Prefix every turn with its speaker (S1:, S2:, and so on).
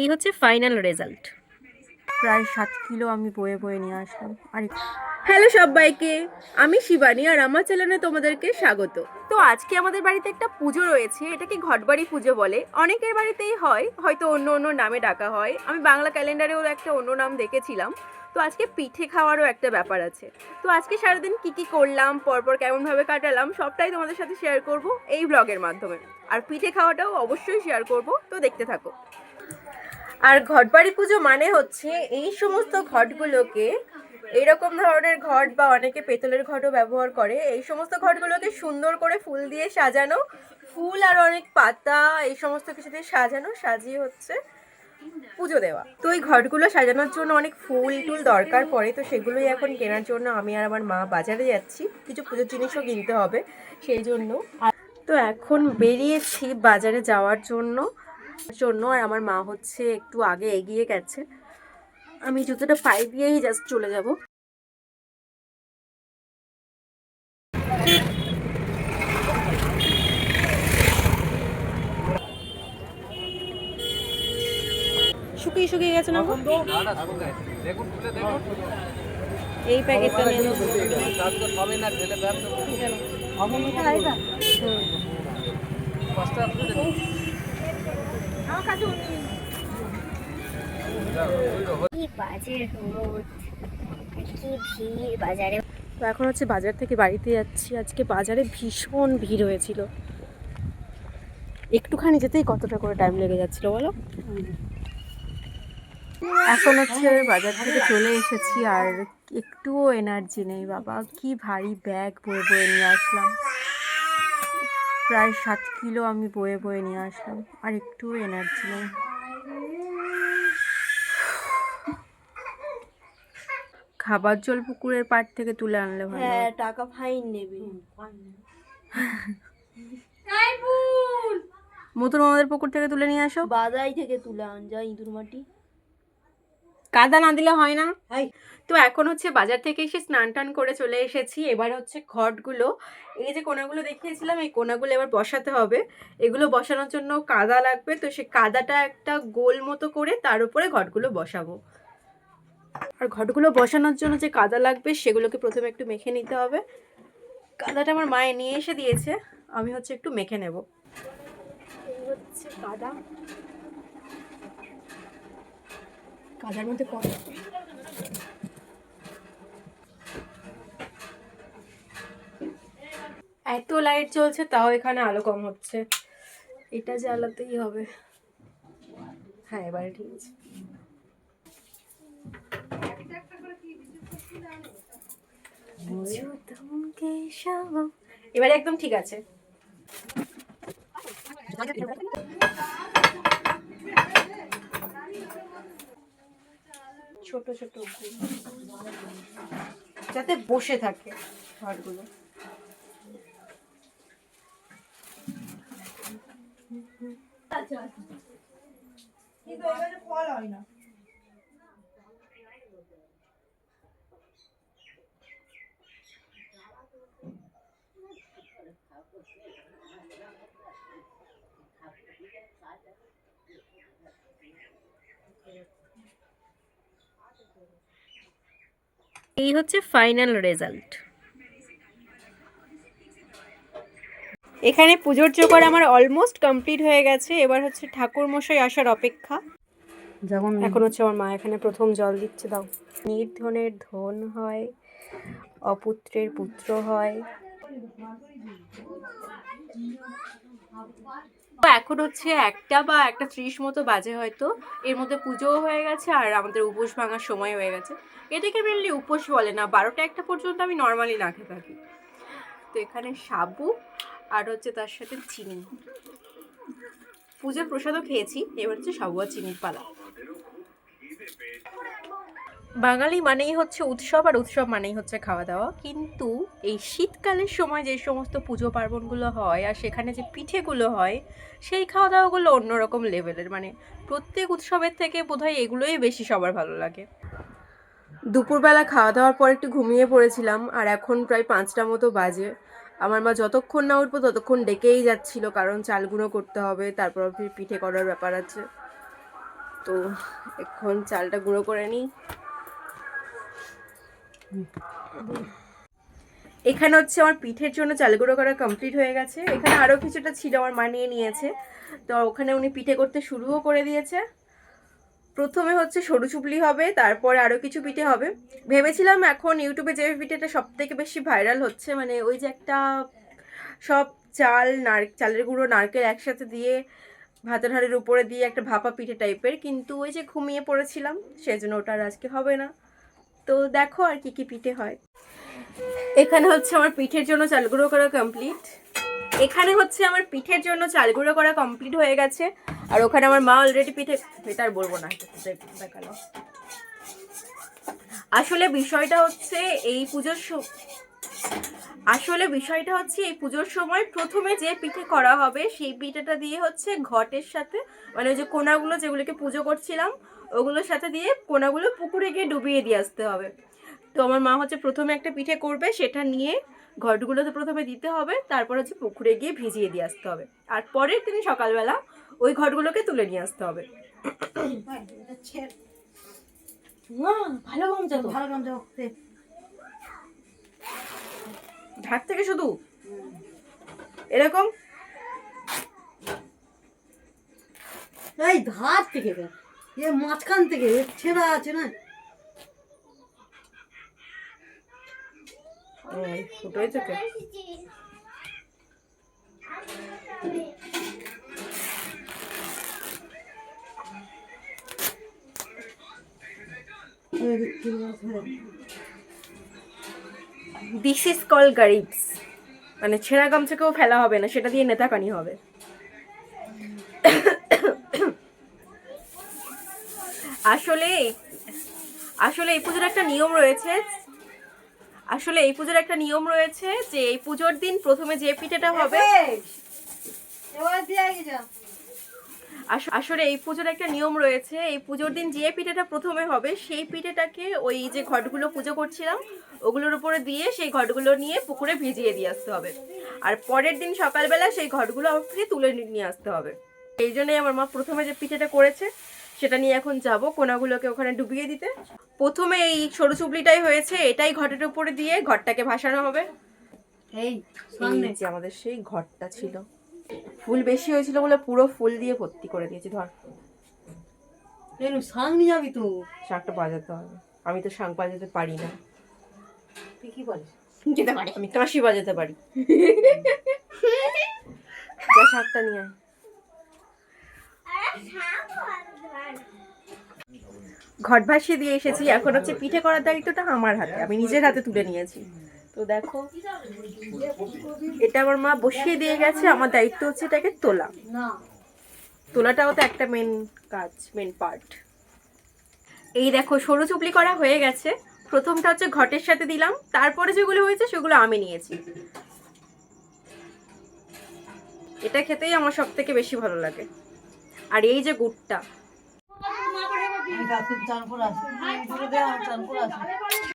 S1: এই হচ্ছে final result. প্রায় 7 কিলো আমি বয়ে বয়ে নিয়ে আসলাম। আর হ্যালো সবাইকে, আমি শিবানী আর আমার চ্যানেলে তোমাদেরকে স্বাগত। তো আজকে আমাদের বাড়িতে একটা পুজো রয়েছে, এটাকে ঘটবাড়ি পুজো বলে। অনেকের বাড়িতেই হয়, হয়তো অন্য অন্য নামে ডাকা হয়। আমি বাংলা ক্যালেন্ডারেও একটা অন্য নাম দেখেছিলাম। তো আজকে পিঠে খাওয়ারও একটা ব্যাপার আছে। তো আজকে সারাদিন কি করলাম, পরপর কেমনভাবে কাটালাম, সবটাই তোমাদের সাথে শেয়ার করব এই ব্লগের মাধ্যমে। আর পিঠে খাওয়াটাও অবশ্যই শেয়ার করব, তো দেখতে থাকো। আর ঘটবাড়ি পুজো মানে হচ্ছে এই সমস্ত ঘটগুলোকে, এইরকম ধরনের ঘট বা অনেকে পেতলের ঘটও ব্যবহার করে, এই সমস্ত ঘটগুলোকে সুন্দর করে ফুল দিয়ে সাজানো, ফুল আর অনেক পাতা এই সমস্ত কিছু দিয়ে সাজানো, সাজিয়ে হচ্ছে পুজো দেওয়া। তো এই ঘটগুলো সাজানোর জন্য অনেক ফুল টুল দরকার পড়ে, তো সেগুলোই এখন কেনার জন্য আমি আর আমার মা বাজারে যাচ্ছি। কিছু পুজোর জিনিসও কিনতে হবে সেই জন্য। তো এখন বেরিয়েছি বাজারে যাওয়ার জন্য আর আমার মা হচ্ছে একটু আগে এগিয়ে গেছে। আমি জুতোটা পায়ে দিয়েই জাস্ট চলে যাব। শুকিয়ে শুকিয়ে গেছে না? এই প্যাকেটটা নিয়ে বাজারে। তো এখন হচ্ছে বাজার থেকে বাড়িতে যাচ্ছি। আজকে বাজারে ভীষণ ভিড় হয়েছিল, একটুখানি যেতেই কতটা করে টাইম লেগে যাচ্ছিল বলো। এখন হচ্ছে বাজার থেকে চলে এসেছি আর একটুও এনার্জি নেই বাবা, কি ভারী ব্যাগ বয়ে বয়ে নিয়ে আসলাম। প্রায় 7 কিলো আমি বয়ে বয়ে নিয়ে আসলাম আর একটুও এনার্জি নেই। খাবার জল পুকুরের পাড় থেকে তুলে আনলে ভালো।
S2: হ্যাঁ, টাকা ফাইন নেবে।
S1: মতুর আমাদের পুকুর থেকে তুলে নিয়ে আসো।
S2: বাদাই থেকে তুলে আন, যা ইঁদুর মাটি।
S1: কাদা না দিলে হয় না। তো এখন হচ্ছে বাজার থেকে এসে স্নান টান করে চলে এসেছি। এবার হচ্ছে ঘটগুলো, এই যে কোনাগুলো দেখিয়েছিলাম, এই কোনাগুলো এবার বসাতে হবে। এগুলো বসানোর জন্য কাদা লাগবে, তো সেই কাদাটা একটা গোল মতো করে তার উপরে ঘটগুলো বসাবো। আর ঘটগুলো বসানোর জন্য যে কাদা লাগবে সেগুলোকে প্রথমে একটু মেখে নিতে হবে। কাদাটা আমার মায়ে নিয়ে এসে দিয়েছে, আমি হচ্ছে একটু মেখে নেব। এই হচ্ছে কাদা, কাদার মধ্যে এত লাইট জ্বলছে তাও এখানে আলো কম হচ্ছে, এটা জ্বালাতেই হবে। হ্যাঁ এবারে ঠিক আছে। এবারে একদম ঠিক আছে। ছোট ছোট যাতে বসে থাকে ঘরগুলো। ফল হয় না। এই হচ্ছে ফাইনাল রেজাল্ট। এখানে পুজোর জোগাড় আমার অলমোস্ট কমপ্লিট হয়ে গেছে। এবার হচ্ছে ঠাকুর মশাই আসার অপেক্ষা। এখন হচ্ছে আমার মা এখানে প্রথম জল দিচ্ছে। দাও। নির্ধনের ধন হয়, অপুত্রের পুত্র হয়। এখন হচ্ছে 1টা বা 1:30 মতো বাজে হয়তো। এর মধ্যে পুজোও হয়ে গেছে আর আমাদের উপোস ভাঙার সময় হয়ে গেছে। এটাকে মেনলি উপোস বলে না, 12টা 1টা পর্যন্ত আমি নর্মালি না খেয়ে থাকি। তো এখানে সাবু আর হচ্ছে তার সাথে চিনি। পূজার প্রসাদও খেয়েছি, এবার হচ্ছে সাবু আর চিনির পালা। বাঙালি মানেই হচ্ছে উৎসব, আর উৎসব মানেই হচ্ছে খাওয়া দাওয়া। কিন্তু এই শীতকালের সময় যে সমস্ত পুজো পার্বণগুলো হয় আর সেখানে যে পিঠেগুলো হয়, সেই খাওয়া দাওয়াগুলো অন্যরকম লেভেলের। মানে প্রত্যেক উৎসবের থেকে বোধহয় এগুলোই বেশি সবার ভালো লাগে। দুপুরবেলা খাওয়া দাওয়ার পর একটু ঘুমিয়ে পড়েছিলাম আর এখন প্রায় 5টা মতো বাজে। আমার মা যতক্ষণ না উঠবো ততক্ষণ ডেকেই যাচ্ছিল, কারণ চাল গুঁড়ো করতে হবে, তারপর পিঠে করার ব্যাপার আছে। তো এখন চালটা গুঁড়ো করে নিই। এখানে হচ্ছে আমার পিঠের জন্য চাল গুঁড়ো করা কমপ্লিট হয়ে গেছে। এখানে আরও কিছুটা ছিল, আমার মা নিয়ে নিয়েছে। তো ওখানে উনি পিঠে করতে শুরুও করে দিয়েছে। প্রথমে হচ্ছে সরু চুবলি হবে, তারপরে আরও কিছু পিঠে হবে। ভেবেছিলাম এখন ইউটিউবে যে পিঠেটা সব থেকে বেশি ভাইরাল হচ্ছে, মানে ওই যে একটা সব চালের গুঁড়ো নারকেল একসাথে দিয়ে ভাতের হাঁড়ির উপরে দিয়ে একটা ভাপা পিঠে টাইপের, কিন্তু ওই যে ঘুমিয়ে পড়েছিলাম সেজন্য ওটা আর আজকে হবে না। তো দেখো আর কি কি পিঠে হয়। এখানে হচ্ছে আমার পিঠের জন্য চাল গুঁড়ো করা কমপ্লিট। হয়ে গেছে। আর ওখানে আমার মা অলরেডি পিঠে, এটা আর বলবো না, দেখালো। আসলে বিষয়টা হচ্ছে এই পুজোর সময় প্রথমে যে পিঠে করা হবে সেই পিঠেটা দিয়ে হচ্ছে ঘটের সাথে, মানে ওই যে কোনাগুলো যেগুলোকে পুজো করছিলাম ওগুলোর সাথে দিয়ে কোনাগুলো পুকুরে গিয়ে ডুবিয়ে দিয়ে আসতে হবে। তো আমার মা হচ্ছে প্রথমে একটা পিঠে করবে, সেটা নিয়ে ঘটগুলোতে প্রথমে দিতে হবে, তারপর হচ্ছে পুকুরে গিয়ে ভিজিয়ে দিয়ে আসতে হবে। আর পরের দিন সকালবেলা ওই ঘটগুলোকে তুলে নিয়ে আসতে হবে। ভালো গামছা তো, ভালো গামছা ঢাক থেকে শুধু এরকম
S3: এই ধার থেকে মাঝখান থেকে ছেঁড়া আছে না,
S1: ফুটোই থেকে। দিস ইজ কল গরিবস, মানে ছেঁড়া গামছাকেও ফেলা হবে না, সেটা দিয়ে নেতাকানি হবে। আসলে এই পুজোর একটা নিয়ম রয়েছে যে এই পুজোর দিন প্রথমে যে পিঠেটা হবে, আসলে এই পুজোর একটা নিয়ম রয়েছে, এই পুজোর দিন যে পিঠেটা প্রথমে হবে সেই পিঠেটাকে ওই যে ঘটগুলো পুজো করছিলাম ওগুলোর উপরে দিয়ে সেই ঘটগুলো নিয়ে পুকুরে ভিজিয়ে দিয়ে আসতে হবে। আর পরের দিন সকালবেলা সেই ঘটগুলো আমার থেকে তুলে নিয়ে আসতে হবে। এই জন্যই আমার মা প্রথমে যে পিঠেটা করেছে সেটা নিয়ে এখন যাব কোনাগুলোকে ওখানে ডুবিয়ে দিতে। প্রথমে এই সরু চুবলিটাই হয়েছে, এটাই ঘটের উপরে দিয়ে ঘরটাকে ভাসানো হবে। এই যে আমাদের সেই ঘরটা ছিল, ফুল বেশি হয়েছিল বলে পুরো ফুল দিয়ে ভর্তি করে দিয়েছি। ধর
S3: শাঁখ নিয়ে যাবি তো,
S1: শাঁখটা বাজাতে হবে। আমি তো শাঁখ বাজাতে পারি না।
S3: তুই কি বলিস?
S1: যেতে পারি, আমি কাশি বাজাতে পারি। যা শাঁখটা নিয়ে আয়। ঘট ভাসিয়ে দিয়ে এসেছি, এখন হচ্ছে পিঠে করার দায়িত্বটা আমার হাতে, আমি নিজের হাতে তুলে নিয়েছি। তো দেখো এটা আমার মা বসিয়ে দিয়ে গেছে, আমার দায়িত্ব হচ্ছে এটাকে তোলাটাও তো একটা মেন পার্ট। এই দেখো সরু চুপলি করা হয়ে গেছে। প্রথমটা হচ্ছে ঘটের সাথে দিলাম, তারপরে যেগুলো হয়েছে সেগুলো আমি নিয়েছি। এটা খেতেই আমার সব থেকে বেশি ভালো লাগে। আর এই যে গুড়টা,
S3: চান করে আসি।